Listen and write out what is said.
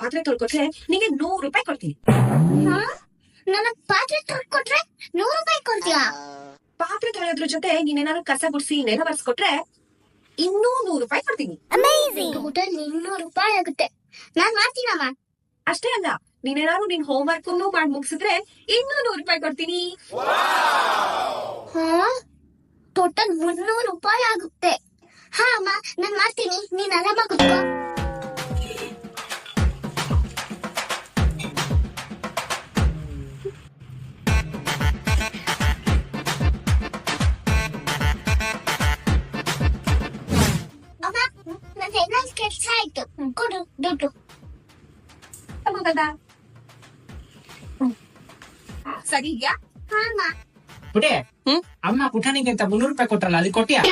ಪಾತ್ರೆ ತೊಳ್ಕೊಟ್ರೆ ನಿಂಗೆ 100 ರೂಪಾಯಿ ಕೊಡ್ತೀನಿ. ನನಗ್ ಪಾತ್ರೆ ತೊಳ್ಕೊಟ್ರೆ 100 ರೂಪಾಯಿ ಕೊಡ್ತೀಯಾ? ಪಾತ್ರೆ ತೊಳೆಯೋದ್ರ ಜೊತೆ ನೀನೇನಾದ್ರು ಕಸ ಗುಡಿಸಿ ನೆಲ ಬರ್ಸ್ಕೊಟ್ರೆ ಇನ್ನೂ 100 ರೂಪಾಯಿ ಕೊಡ್ತೀನಿ. ಟೋಟಲ್ 200 ರೂಪಾಯಿ ಆಗುತ್ತೆ. ನಾನ್ ಮಾಡ್ತೀನಮ್ಮ. ಅಷ್ಟೇ ಅಲ್ಲ, ನೀನೇನಾದ್ರು ನಿನ್ ಹೋಮ್ ವರ್ಕ್ ಮಾಡಿ ಮುಗಿಸಿದ್ರೆ ಇನ್ನೂ 100 ರೂಪಾಯಿ ಕೊಡ್ತೀನಿ. ಟೋಟಲ್ 300 ರೂಪಾಯಿ ಆಗುತ್ತೆ. ಹಾ ಅಮ್ಮ, ನಾನ್ ಮಾಡ್ತೀನಿ, ನೀನ್ ಆರಾಮಾಗಿ ಕೂತ್ಕೋ. ಅಮ್ಮ, ನನ್ನ ಕೆಲಸ ಆಯ್ತು, ಕೊಡು ದುಡ್ಡು. ಸರಿ ಇದೆಯಾ? ಹಾ ಅಮ್ಮ. ಪುಟೆ, ಅಮ್ಮ ಪುಟಾಣಿಗೆ ಅಂತ 300 ರೂಪಾಯಿ ಕೊಟ್ರಲ್ಲ, ಅಲ್ಲಿ ಕೊಟ್ಟಿಯಾ?